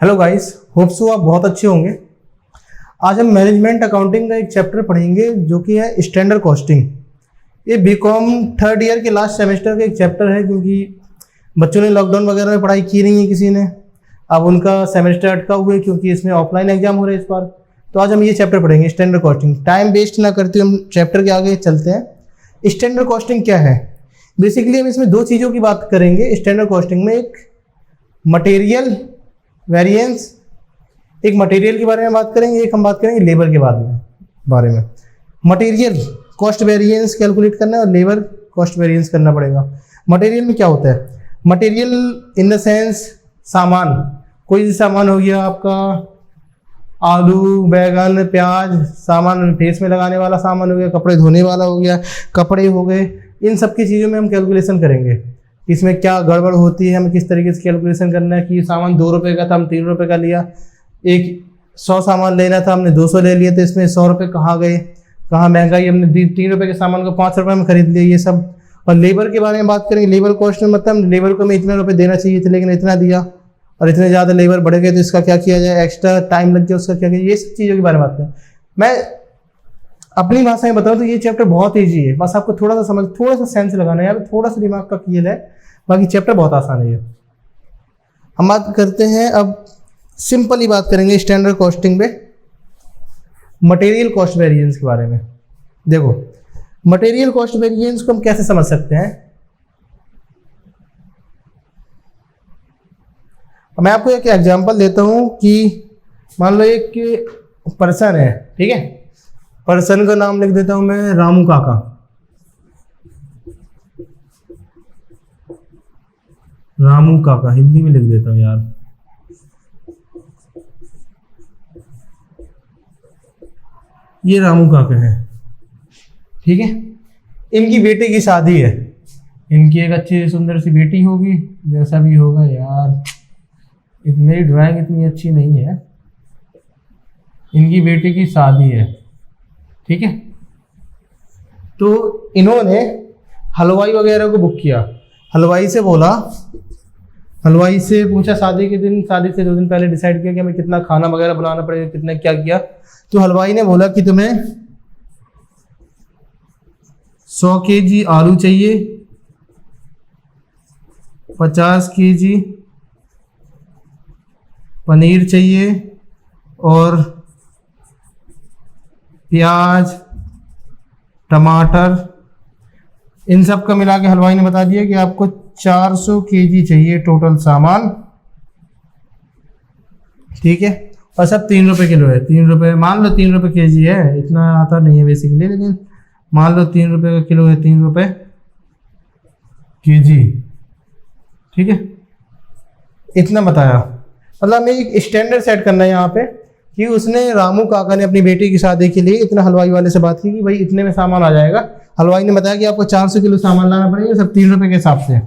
Hello guys, hope so आप बहुत अच्छे होंगे। आज हम मैनेजमेंट अकाउंटिंग का एक चैप्टर पढ़ेंगे जो कि है स्टैंडर्ड कॉस्टिंग। ये बीकॉम थर्ड ईयर के लास्ट सेमेस्टर का एक चैप्टर है, क्योंकि बच्चों ने लॉकडाउन वगैरह में पढ़ाई की नहीं है किसी ने। अब उनका सेमेस्टर अटका हुआ है क्योंकि इसमें ऑफलाइन एग्जाम हो रहे हैं इस बार। तो आज हम ये चैप्टर पढ़ेंगे स्टैंडर्ड कॉस्टिंग। टाइम वेस्ट ना करते हम चैप्टर के आगे चलते हैं। स्टैंडर्ड कॉस्टिंग क्या है? बेसिकली हम इसमें दो चीज़ों की बात करेंगे स्टैंडर्ड कॉस्टिंग में। एक मटेरियल वेरिएंस, एक मटेरियल के बारे में बात करेंगे, एक हम बात करेंगे लेबर के बारे में। मटेरियल कॉस्ट वेरिएंस कैलकुलेट करना है और लेबर कॉस्ट वेरिएंस करना पड़ेगा। मटेरियल में क्या होता है? मटेरियल इन द सेंस सामान, कोई भी सामान हो गया आपका, आलू, बैगन, प्याज, सामान फेस में लगाने वाला सामान हो गया, कपड़े धोने वाला हो गया, कपड़े हो गए, इन सब की चीज़ों में हम कैलकुलेशन करेंगे। इसमें क्या गड़बड़ होती है, हमें किस तरीके से कैलकुलेशन करना है कि सामान 2 रुपये का था, हम 3 रुपये का लिया। एक 100 सामान लेना था, हमने 200 ले लिया, तो इसमें 100 रुपये कहाँ गए, कहाँ महंगाई, हमने 3 रुपये के सामान को 5 रुपये में खरीद लिया, ये सब। और लेबर के बारे में बात करेंगे। लेबर कॉस्ट में मतलब लेबर को हमें इतने रुपये देना चाहिए थे लेकिन इतना दिया, और इतने ज़्यादा लेबर बढ़ गए तो इसका क्या किया जाए, एक्स्ट्रा टाइम लग गया उसका क्या किया, ये सब चीज़ों के बारे में बात करें। मैं अपनी भाषा में बताऊँ तो ये चैप्टर बहुत ईजी है, बस आपको थोड़ा सा सेंस लगाना है, थोड़ा सा दिमाग का खेल है, बाकी चैप्टर बहुत आसान है। हम बात करते हैं, अब सिंपल ही बात करेंगे स्टैंडर्ड कॉस्टिंग में मटेरियल कॉस्ट वेरिएंस के बारे में। देखो, मटेरियल कॉस्ट वेरिएंस को हम कैसे समझ सकते हैं? मैं आपको एक एग्जांपल देता हूं कि मान लो एक पर्सन है, ठीक है, पर्सन का नाम लिख देता हूं मैं रामू काका। रामू काका हिंदी में लिख देता हूं यार। ये रामू काका है, ठीक है। इनकी बेटे की शादी है, इनकी एक अच्छी सुंदर सी बेटी होगी, जैसा भी होगा यार, मेरी ड्राइंग इतनी अच्छी नहीं है। इनकी बेटी की शादी है, ठीक है। तो इन्होंने हलवाई वगैरह को बुक किया, हलवाई से बोला, हलवाई से पूछा शादी के दिन, शादी से 2 दिन पहले डिसाइड किया कि हमें कितना खाना वगैरह बनाना पड़ेगा, कितना क्या किया। तो हलवाई ने बोला कि तुम्हें 100 केजी आलू चाहिए, 50 केजी पनीर चाहिए, और प्याज, टमाटर, इन सब का मिला के हलवाई ने बता दिया कि आपको 400 केजी चाहिए टोटल सामान, ठीक है। और सब 3 रुपये किलो है, 3 रुपये मान लो, 3 रुपये केजी है, इतना आता नहीं है बेसिकली, लेकिन मान लो 3 रुपये का किलो है, 3 रुपये केजी, ठीक है। इतना बताया, मतलब हमें एक स्टैंडर्ड सेट करना है यहाँ पे कि उसने, रामू काका ने अपनी बेटी की शादी के लिए इतना हलवाई वाले से बात की कि भाई इतने में सामान आ जाएगा। हलवाई ने बताया कि आपको 400 किलो सामान लाना पड़ेगा, सब 3 रुपये के हिसाब से,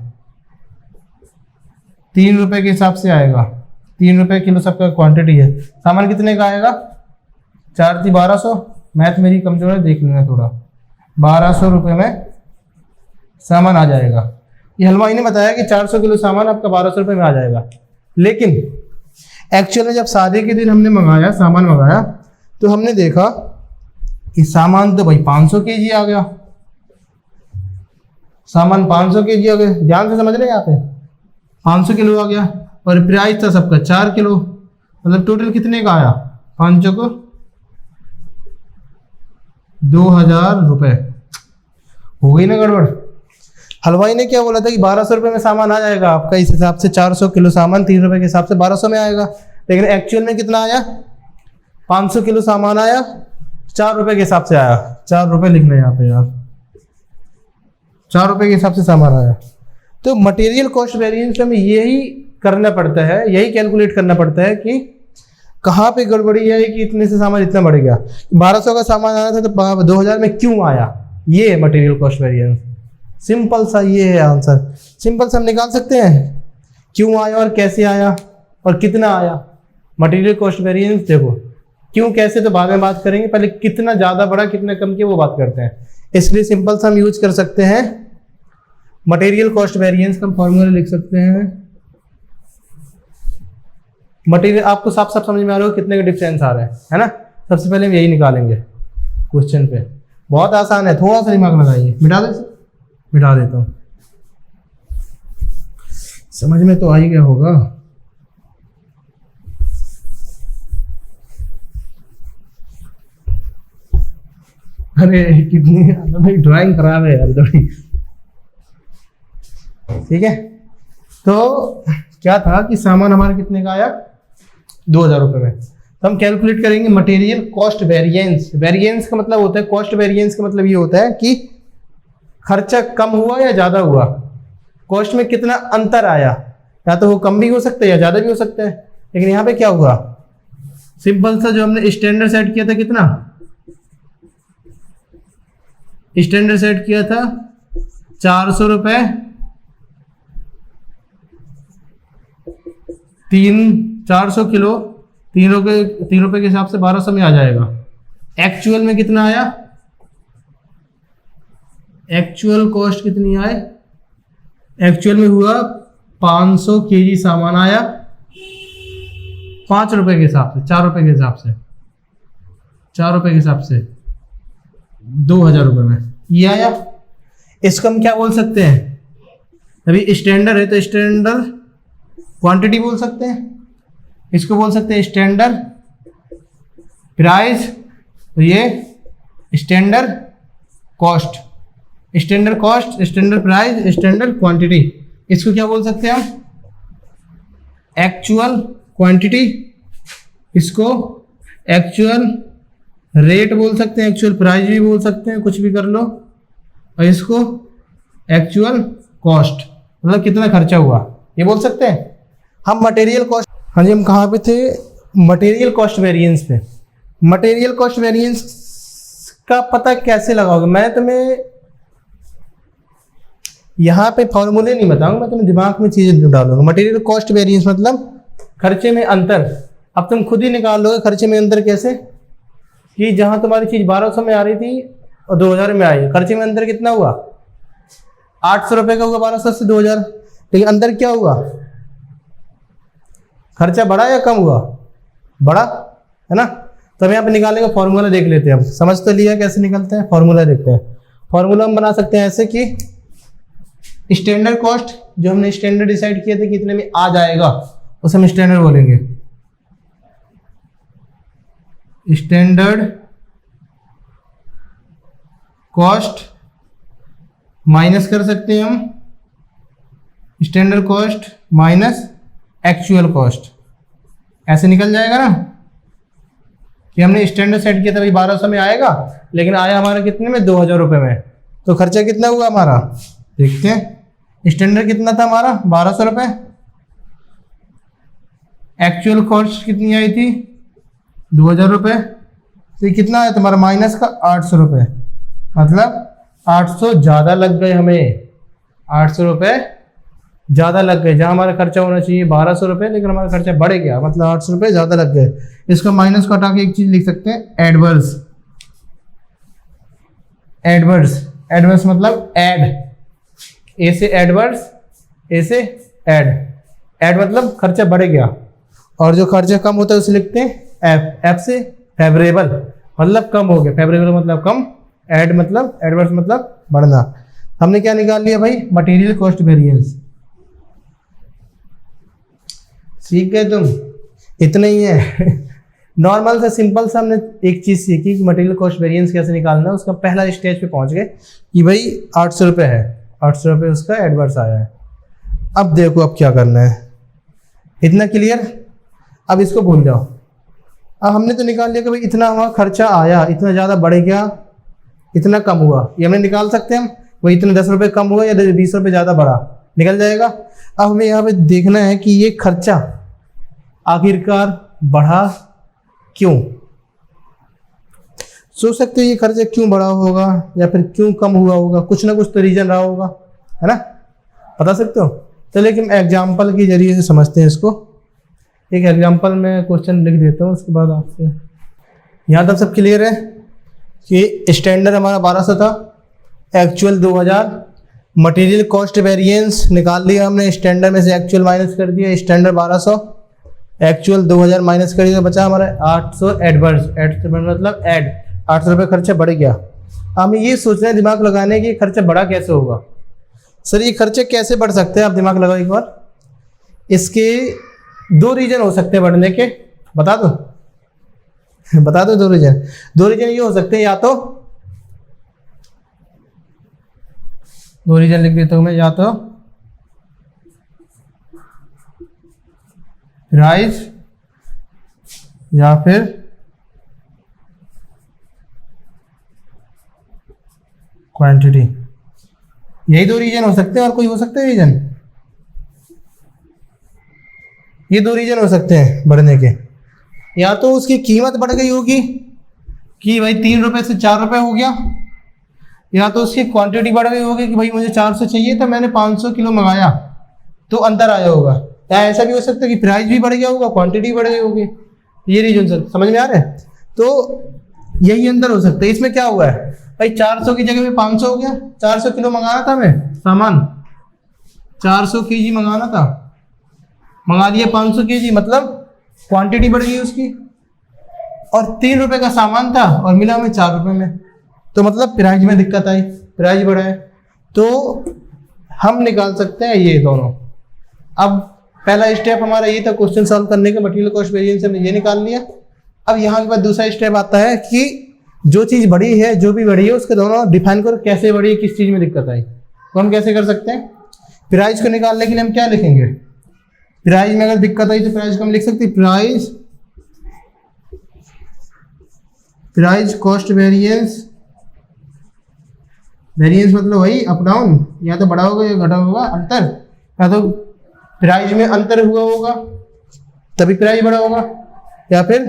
3 रुपये के हिसाब से आएगा। 3 रुपये किलो सबका क्वांटिटी है। सामान कितने का आएगा? 4 थी 1200, मैथ मेरी कमजोर है, देख लेना थोड़ा। 1200 रुपये में सामान आ जाएगा। ये हलवाई ने बताया कि 400 किलो सामान आपका 1200 रुपये में आ जाएगा, लेकिन एक्चुअल में जब शादी के दिन हमने मंगाया, सामान मंगाया, तो हमने देखा कि सामान तो भाई 500 केजी आ गया, सामान 500 केजी आ गया। ध्यान से समझ रहे हैं यहाँ पे, 500 किलो आ गया, और प्राइस था सबका 4 किलो, मतलब टोटल कितने का आया? 500 को 2000 रुपये। हो गई ना गड़बड़। हलवाई ने क्या बोला था कि 1200 रुपये में सामान आ जाएगा आपका, इस हिसाब से 400 किलो सामान 3 रुपये के हिसाब से 1200 में आएगा, लेकिन एक्चुअल में कितना आया? 500 किलो सामान आया, 4 रुपये के हिसाब से आया। 4 रुपये लिखना है यहाँ पे यार, 4 रुपये के हिसाब से सामान आया। तो मटेरियल कॉस्ट वेरिएंस में यही करना पड़ता है, यही कैलकुलेट करना पड़ता है कि कहाँ पे गड़बड़ी है कि इतने से सामान इतना बढ़ गया। 1200 का सामान आया था तो 2000 में क्यों आया? ये है मटेरियल कॉस्ट वेरिएंस। सिंपल सा ये है आंसर, सिंपल सा हम निकाल सकते हैं क्यों आया और कैसे आया और कितना आया। मटेरियल कॉस्ट वेरिएंस देखो, क्यों कैसे तो बाद में बात करेंगे, पहले कितना ज़्यादा बढ़ा कितना कम किया वो बात करते हैं। इसलिए सिंपल सा हम यूज कर सकते हैं मटेरियल कॉस्ट वेरिएंस का फॉर्मूला लिख सकते हैं मटेरियल आपको साफ साफ समझ में आ रहा हो कितने का डिफरेंस आ रहा है ना। सबसे पहले हम यही निकालेंगे क्वेश्चन पे, बहुत आसान है, थोड़ा सा दिमाग लगाइए। मिटा देता हूँ, समझ में तो आ ही गया होगा। अरे कितनी ड्राइंग खराब है यार थोड़ी। ठीक है, तो क्या था कि सामान हमारा कितने का आया, 2000 रुपये में। तो हम कैलकुलेट करेंगे मटेरियल कॉस्ट वेरिएंस। वेरिएंस का मतलब होता है, कॉस्ट वेरिएंस का मतलब ये होता है कि खर्चा कम हुआ या ज़्यादा हुआ, कॉस्ट में कितना अंतर आया। या तो वो कम भी हो सकता है या ज़्यादा भी हो सकता है। लेकिन यहाँ पे क्या हुआ, सिंपल सा जो हमने स्टैंडर्ड सेट किया था, कितना स्टैंडर्ड सेट किया था, 400 रुपये, 400 किलो, 3 रुपये के हिसाब से 1200 में आ जाएगा। एक्चुअल में कितना आया, एक्चुअल कॉस्ट कितनी आए, एक्चुअल में हुआ 500 केजी सामान आया, 5 रुपये के हिसाब से, 4 रुपये के हिसाब से, 4 रुपये के हिसाब से 2000 रुपये में ये आया। इसको हम क्या बोल सकते हैं, अभी स्टैंडर्ड है तो स्टैंडर्ड क्वांटिटी बोल सकते हैं, इसको बोल सकते हैं स्टैंडर्ड प्राइस, तो ये standard cost, standard cost, standard price, standard quantity. इसको क्या बोल सकते हैं हम, एक्चुअल क्वांटिटी, इसको एक्चुअल रेट बोल सकते हैं, एक्चुअल प्राइस भी बोल सकते हैं, कुछ भी कर लो। और इसको एक्चुअल कॉस्ट, मतलब कितना खर्चा हुआ, ये बोल सकते हैं हम। मटेरियल कॉस्ट, हाँ जी हम कहाँ पे थे, मटेरियल कॉस्ट वेरिएंस पे। मटेरियल कॉस्ट वेरिएंस का पता कैसे लगाओगे, मैं तुम्हें यहाँ पे फॉर्मूले नहीं बताऊंगा, मैं तुम्हें दिमाग में चीजें डालूंगा। मटेरियल कॉस्ट वेरिएंस मतलब खर्चे में अंतर। अब तुम खुद ही निकाल लोगे खर्चे में अंतर कैसे, कि जहाँ तुम्हारी चीज 1200 में आ रही थी और 2000 में आई, खर्चे में अंतर कितना हुआ, 800 रुपये का हुआ 1200 से 2000। लेकिन अंतर क्या हुआ, खर्चा बढ़ा या कम हुआ, बढ़ा, है ना। तो हम यहाँ पे निकालेंगे, फॉर्मूला देख लेते हैं। हम समझ तो लिया कैसे निकलते हैं, फॉर्मूला देखते हैं। फॉर्मूला हम बना सकते हैं ऐसे कि स्टैंडर्ड कॉस्ट जो हमने स्टैंडर्ड डिसाइड किए थे कितने में आ जाएगा, उसे हम स्टैंडर्ड बोलेंगे। स्टैंडर्ड कॉस्ट माइनस कर सकते हैं हम, standard cost minus actual cost, ऐसे निकल जाएगा ना कि हमने स्टैंडर्ड सेट किया था भाई 1200 में आएगा, लेकिन आया हमारा कितने में, 2000 रुपये में। तो खर्चा कितना हुआ हमारा, देखते हैं। स्टैंडर्ड कितना था हमारा, 1200 रुपये, एक्चुअल कॉस्ट कितनी आई थी, 2000 रुपये। तो ये कितना है तुम्हारा, माइनस का 800 रुपये, मतलब 800 ज़्यादा लग गए हमें, 800 रुपये ज़्यादा लग गए। जहाँ हमारा खर्चा होना चाहिए 1200 रुपये, लेकिन हमारा खर्चा बढ़ गया, मतलब 800 रुपये ज़्यादा लग गए। इसका माइनस को हटा के एक चीज़ लिख सकते हैं, एडवर्स। एडवर्स, एडवर्स मतलब ऐड, ए से एडवर्स, ए से ऐड। ऐड मतलब खर्चा बढ़ गया, और जो खर्चा कम होता है उसे लिखते हैं एफ। एफ से फेवरेबल मतलब कम हो गया, फेवरेबल मतलब कम, ऐड मतलब, एडवर्स मतलब बढ़ना। हमने क्या निकाल लिया भाई, मटेरियल कॉस्ट वेरिएंस। सीख गए तुम, इतना ही है। नॉर्मल से सिंपल सा हमने एक चीज़ सीखी कि मटेरियल कॉस्ट वेरिएंस कैसे निकालना है। उसका पहला स्टेज पे पहुंच गए कि भाई 800 रुपये है, 800 रुपये उसका एडवर्स आया है। अब देखो अब क्या करना है, इतना क्लियर। अब इसको भूल जाओ। अब हमने तो निकाल लिया कि भाई इतना हमारा खर्चा आया, इतना ज़्यादा बढ़ गया, इतना कम हुआ, ये हमने निकाल सकते हैं हम। वही इतने 10 रुपये कम हुआ या 20 रुपये ज़्यादा बढ़ा, निकल जाएगा। अब हमें यहाँ पे देखना है कि ये खर्चा आखिरकार बढ़ा क्यों। सोच सकते हो ये खर्चा क्यों बढ़ा होगा या फिर क्यों कम हुआ होगा, कुछ ना कुछ तो रीजन रहा होगा, है ना, बता सकते हो। चलिए कि हम एग्जाम्पल के जरिए से समझते हैं इसको। एक एग्जाम्पल में क्वेश्चन लिख देता हूँ, उसके बाद आपसे यहाँ तक सब क्लियर है कि स्टैंडर्ड हमारा 1200 था, एक्चुअल 2000, मटेरियल कॉस्ट वेरिएंस निकाल लिया हमने, स्टैंडर्ड में से एक्चुअल माइनस कर दिया, स्टैंडर्ड 1200, एक्चुअल 2000 माइनस करिए तो बचा हमारा 800 एडवर्स, मतलब ऐड 800 रुपये खर्चा बढ़ गया। हमें ये सोचना है, दिमाग लगाने कि खर्चा बढ़ा कैसे होगा। सर ये खर्चे कैसे बढ़ सकते हैं, आप दिमाग लगाओ एक बार। इसके दो रीजन हो सकते हैं बढ़ने के, बता दो बता दो। दो रीजन ये हो सकते हैं, या तो दो रीजन लिख देता हूं मैं, या तो प्राइस या फिर क्वांटिटी। यही दो रीजन हो सकते हैं, और कोई हो सकता है रीजन? ये दो रीजन हो सकते हैं बढ़ने के। या तो उसकी कीमत बढ़ गई होगी कि भाई 3 रुपए से 4 रुपए हो गया, या तो उसकी क्वांटिटी बढ़ गई होगी कि भाई मुझे 400 चाहिए था, मैंने 500 किलो मंगाया, तो अंतर आया होगा। या ऐसा भी हो सकता है कि प्राइस भी बढ़ गया होगा, क्वांटिटी बढ़ गई होगी। ये रीजन सर समझ में आ रहा है? तो यही अंतर हो सकता है। इसमें क्या हुआ है भाई, 400 की जगह में 500 हो गया। 400 किलो मंगाना था मैं सामान, 400 केजी मंगाना था, मंगा दिया 500 केजी, मतलब क्वांटिटी बढ़ गई उसकी। और 3 रुपए का सामान था और मिला हमें 4 रुपए में, तो मतलब प्राइस में दिक्कत आई, प्राइस बढ़ा है। तो हम निकाल सकते हैं ये दोनों। अब पहला स्टेप हमारा ये था क्वेश्चन सॉल्व करने का, मटेरियल कॉस्ट वेरिएंस हमने ये निकाल लिया। अब यहाँ के बाद दूसरा स्टेप आता है कि जो चीज़ बड़ी है, जो भी बड़ी है, उसके दोनों डिफाइन करो कैसे बड़ी है, किस चीज़ में दिक्कत आई। तो हम कैसे कर सकते हैं? प्राइस को निकालने के लिए हम क्या लिखेंगे? प्राइस में अगर दिक्कत आई तो प्राइस को हम लिख सकते हैं प्राइस कॉस्ट वेरिएंस। वेरिएंस मतलब वही अप डाउन, या तो बढ़ा होगा या घटा होगा, अंतर, या तो प्राइस में अंतर हुआ होगा तभी प्राइस बढ़ा होगा, या फिर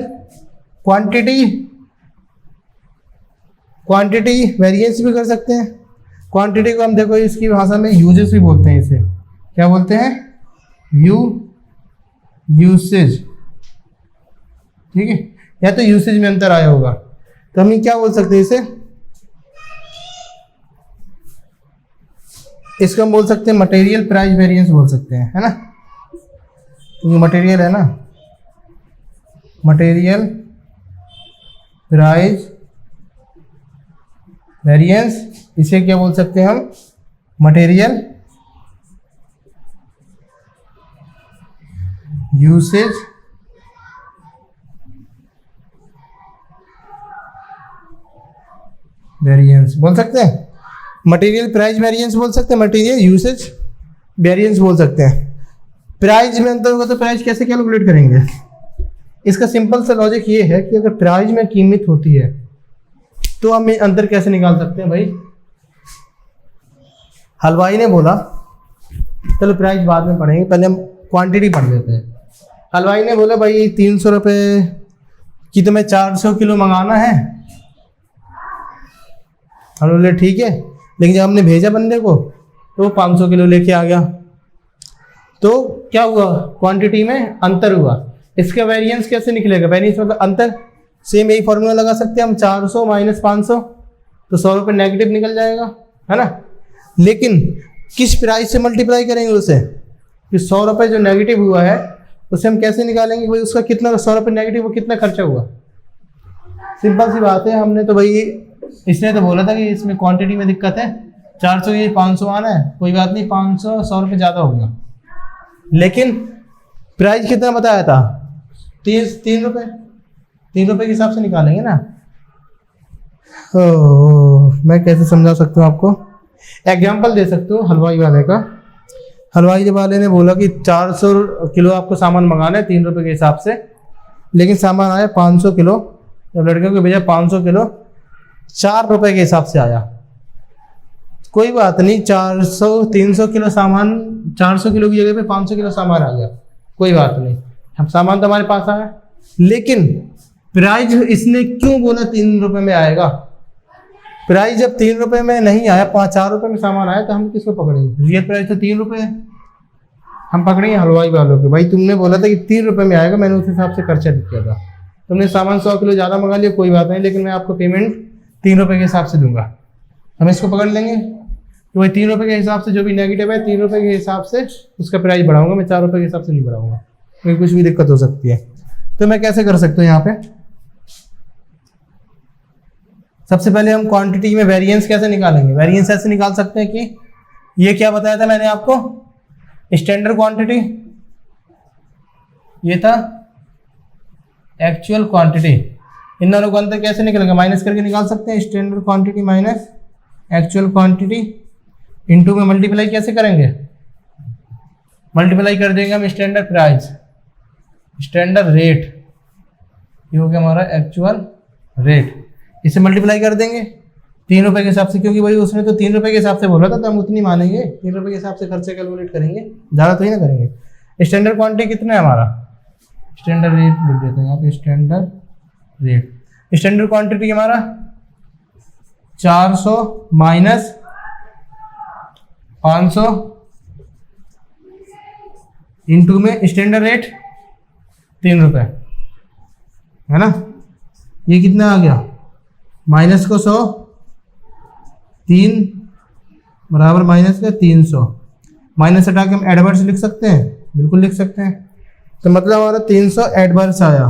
क्वांटिटी वेरिएंस भी कर सकते हैं। क्वांटिटी को हम देखो इसकी भाषा में यूजेस भी बोलते हैं, इसे क्या बोलते हैं? यूसेज, ठीक है। या तो यूसेज में अंतर आया होगा, तो हम क्या बोल सकते हैं इसे? इसको हम बोल सकते हैं मटेरियल प्राइस वेरिएंस बोल सकते हैं, है ना? क्योंकि मटेरियल है ना, मटेरियल प्राइस वेरिएंस, इसे क्या बोल सकते हैं हम? मटेरियल यूसेज वेरिएंस बोल सकते हैं। मटेरियल प्राइस वेरिएंस बोल सकते हैं, मटेरियल यूसेज वेरिएंस बोल सकते हैं। प्राइस में अंतर होगा तो प्राइस कैसे कैलकुलेट करेंगे? इसका सिंपल सा लॉजिक ये है कि अगर प्राइस में कीमत होती है तो हम अंतर कैसे निकाल सकते हैं भाई? हलवाई ने बोला, चलो प्राइस बाद में पढ़ेंगे, पहले हम क्वांटिटी पढ़ लेते हैं। हलवाई ने बोला भाई 300 रुपये की तुम्हें 400 किलो मंगाना है। हम बोले ठीक है, लेकिन जब हमने भेजा बंदे को तो वो 500 किलो लेके आ गया, तो क्या हुआ? क्वांटिटी में अंतर हुआ। इसका वेरिएंस कैसे निकलेगा? वेरिएंस मतलब अंतर। सेम यही फॉर्मूला लगा सकते हैं हम, 400 माइनस 500, तो 100 रुपये नेगेटिव निकल जाएगा, है ना? लेकिन किस प्राइस से मल्टीप्लाई करेंगे उसे? कि 100 रुपये जो नेगेटिव हुआ है उसे हम कैसे निकालेंगे भाई? उसका कितना, 100 रुपये नेगेटिव, वो कितना खर्चा हुआ? सिंपल सी बात है, हमने तो भाई इसने तो बोला था कि इसमें क्वांटिटी में दिक्कत है, 400 ये 500 आना है, कोई बात नहीं, 500 100 रुपये ज़्यादा हो गया। लेकिन प्राइस कितना बताया था? 3 रुपये। 3 रुपये के हिसाब से निकालेंगे ना। मैं कैसे समझा सकता हूँ आपको? एग्जाम्पल दे सकता हूँ हलवाई वाले का। हलवाई वाले ने बोला कि 400 किलो आपको सामान मंगाना है 3 रुपये के हिसाब से, लेकिन सामान आया 500 किलो। जब लड़कियों को भेजा 500 किलो 4 रुपये के हिसाब से आया। कोई बात नहीं, 300 किलो सामान, 400 किलो की जगह पे 500 किलो सामान आ गया, कोई बात नहीं, हम सामान तो हमारे पास आया। लेकिन प्राइस इसने क्यों बोला 3 रुपये में आएगा? प्राइस जब 3 रुपये में नहीं आया, 4 रुपये में सामान आया, तो हम किसको पकड़ेंगे? रियल प्राइस तो 3 रुपये है, हम पकड़ेंगे हलवाई वालों के। भाई तुमने बोला था कि 3 रुपये में आएगा, मैंने उस हिसाब से खर्चा किया था, तुमने सामान 100 किलो ज़्यादा मंगा लिया, कोई बात नहीं, लेकिन मैं आपको पेमेंट 3 रुपये के हिसाब से दूंगा। हम इसको पकड़ लेंगे तो भाई 3 रुपये के हिसाब से जो भी नेगेटिव है, 3 रुपये के हिसाब से उसका प्राइस बढ़ाऊंगा मैं, 4 रुपये के हिसाब से नहीं बढ़ाऊंगा। क्योंकि कुछ भी दिक्कत हो सकती है। तो मैं कैसे कर सकता हूँ यहाँ पे, सबसे पहले हम क्वांटिटी में वेरिएंस कैसे निकालेंगे। वेरिएंस ऐसे निकाल सकते हैं कि ये क्या बताया था मैंने आपको, स्टैंडर्ड क्वांटिटी, ये था एक्चुअल क्वांटिटी। इन दोनों का अंतर कैसे निकलेगा, माइनस करके निकाल सकते हैं। Standard quantity minus actual quantity into में मल्टीप्लाई कैसे करेंगे, मल्टीप्लाई कर देंगे हम स्टैंडर्ड प्राइस, स्टैंडर्ड रेट, ये हो गया हमारा एक्चुअल रेट। इसे मल्टीप्लाई कर देंगे 3 रुपये के हिसाब से, क्योंकि भाई उसने तो 3 रुपये के हिसाब से बोला था, तो हम उतनी मानेंगे। 3 रुपये के हिसाब से खर्चे कैलकुलेट करेंगे, ज़्यादा तो ही ना करेंगे। स्टैंडर्ड क्वांटिटी कितना है हमारा, स्टैंडर्ड रेट लिख देते हैं यहाँ पे, स्टैंडर्ड रेट। स्टैंडर्ड क्वांटिटी हमारा 400 माइनस 500 इंटू में स्टैंडर्ड रेट 3 रुपये, है ना। ये कितना आ गया, माइनस को 100, 3 बराबर माइनस का 300। माइनस हटा के हम एडवर्स लिख सकते हैं, बिल्कुल लिख सकते हैं। तो मतलब हमारा 300 एडवर्स आया।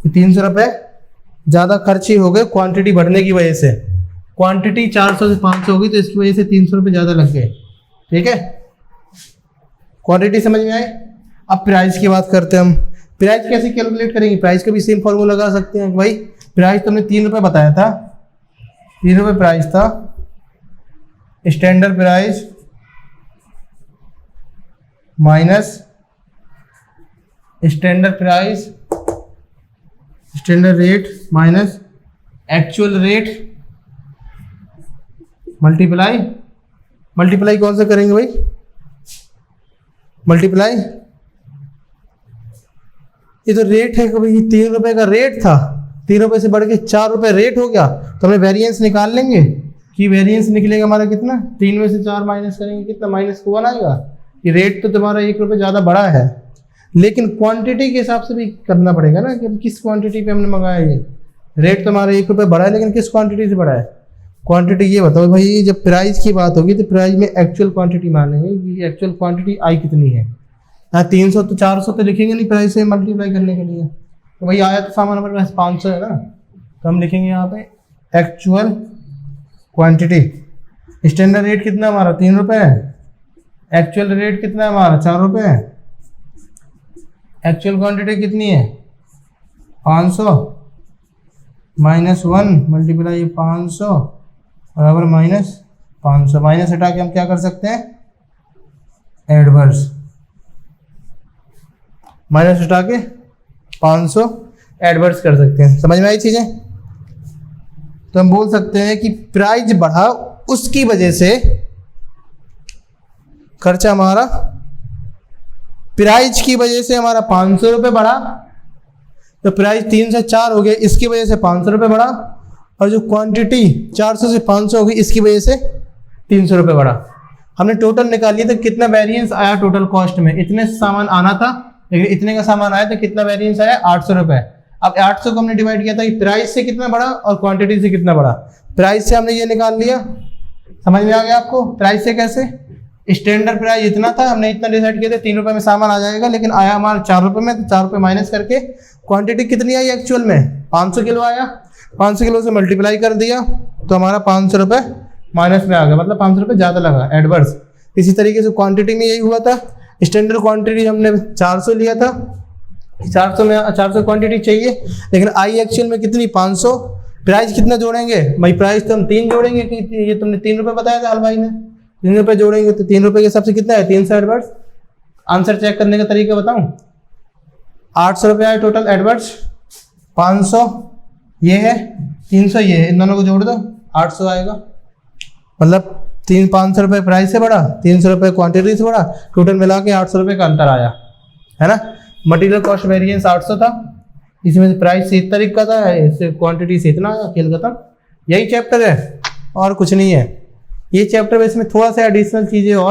300 रुपये ज़्यादा खर्च ही हो गए क्वांटिटी बढ़ने की वजह से। क्वांटिटी 400 से 500 हो गई, तो इसकी वजह से 300 रुपये ज़्यादा लग गए। ठीक है, क्वांटिटी समझ में आई। अब प्राइस की बात करते हैं हम। प्राइस कैसे कैलकुलेट करेंगे, प्राइस का भी सेम फॉर्मूला लगा सकते हैं। भाई प्राइस तो हमने 3 रुपये बताया था, 3 रुपये प्राइस था। Standard price minus standard price, standard rate minus actual rate, multiply, multiply कौन सा करेंगे भाई, मल्टीप्लाई, ये तो रेट है कि भाई 3 रुपये का रेट था, 3 रुपये से बढ़ के 4 रुपये रेट हो गया, तो हमें वेरिएंस निकाल लेंगे कि वेरिएंस निकलेगा हमारा कितना, 3 में से 4 माइनस करेंगे कितना, माइनस को 1 आएगा। ये रेट तो तुम्हारा 1 रुपये ज़्यादा बढ़ा है, लेकिन क्वांटिटी के हिसाब से भी करना पड़ेगा ना कि किस क्वांटिटी पे हमने मंगाया। ये रेट तो हमारा 1 रुपये बढ़ा है, लेकिन किस क्वांटिटी से बढ़ा है। क्वांटिटी ये बताओ भाई, जब प्राइस की बात होगी तो प्राइस में एक्चुअल क्वांटिटी मानेंगे कि एक्चुअल क्वांटिटी आई कितनी है। हाँ 300 तो 400 तो लिखेंगे नहीं प्राइस से मल्टीप्लाई करने के लिए, तो भाई आया तो सामान हमारे पास 500 है ना, तो हम लिखेंगे यहाँ पे एक्चुअल क्वांटिटी। स्टैंडर्ड रेट कितना हमारा 3 रुपये है, एक्चुअल रेट कितना है हमारा 4 रुपये है। एक्चुअल क्वांटिटी कितनी है 500 माइनस 1 मल्टीप्लाई 500 बराबर माइनस 500। माइनस हटा के हम क्या कर सकते हैं, एडवर्स, माइनस हटा के 500 एडवर्स कर सकते हैं। समझ में आई चीजें। तो हम बोल सकते हैं कि प्राइस बढ़ा उसकी वजह से खर्चा हमारा, प्राइस की वजह से हमारा 500 रुपये बढ़ा, तो प्राइस 3 से 4 हो गया, इसकी वजह से 500 रुपये बढ़ा, और जो क्वांटिटी 400 से 500 हो गई, इसकी वजह से 300 रुपये बढ़ा। हमने टोटल निकाल लिया, तो कितना वेरिएंस आया टोटल कॉस्ट में। इतने सामान आना था, लेकिन इतने का सामान आया, तो कितना वेरिएंस आया 800 रुपये। अब 800 को हमने डिवाइड किया था कि प्राइस से कितना बढ़ा और क्वांटिटी से कितना बढ़ा। प्राइस से हमने ये निकाल लिया, समझ में आ गया आपको। प्राइस से कैसे, स्टैंडर्ड प्राइस इतना था, हमने इतना डिसाइड किया था 3 रुपये में सामान आ जाएगा, लेकिन आया हमारा 4 रुपये में, तो 4 रुपये माइनस करके क्वांटिटी कितनी आई एक्चुअल में 500 किलो आया। 500 किलो से मल्टीप्लाई कर दिया, तो हमारा 500 रुपये माइनस में आ गया, मतलब 500 रुपये ज़्यादा लगा, एडवर्स। इसी तरीके से क्वांटिटी में यही हुआ था। स्टैंडर्ड क्वांटिटी हमने 400 लिया था, 400 में 400 क्वांटिटी चाहिए, लेकिन आई एक्चुअल में कितनी 500। प्राइस कितना जोड़ेंगे भाई, प्राइस तो हम 3 जोड़ेंगे, कि ये तुमने 3 रुपये बताया था हलवाई ने, 3 रुपये जोड़ेंगे तो 3 रुपये के हिसाब से कितना है 300 एडवर्स। आंसर चेक करने का तरीका बताऊं, 800 रुपये आए टोटल एडवर्स, 500 ये है, 300 ये है, इन दोनों को जोड़ दो 800 आएगा। मतलब 500 रुपये प्राइस से बढ़ा, 300 रुपये क्वांटिटी से बढ़ा, टोटल मिला के 800 रुपये का अंतर आया, है ना। मटेरियल कॉस्ट वेरिएंस 800 था, इसमें से प्राइस से इतना तरीका था, इससे क्वांटिटी से इतना आया, खेल खत्म। यही चैप्टर है और कुछ नहीं है। ये चैप्टर में इसमें थोड़ा सा एडिशनल चीज़ें और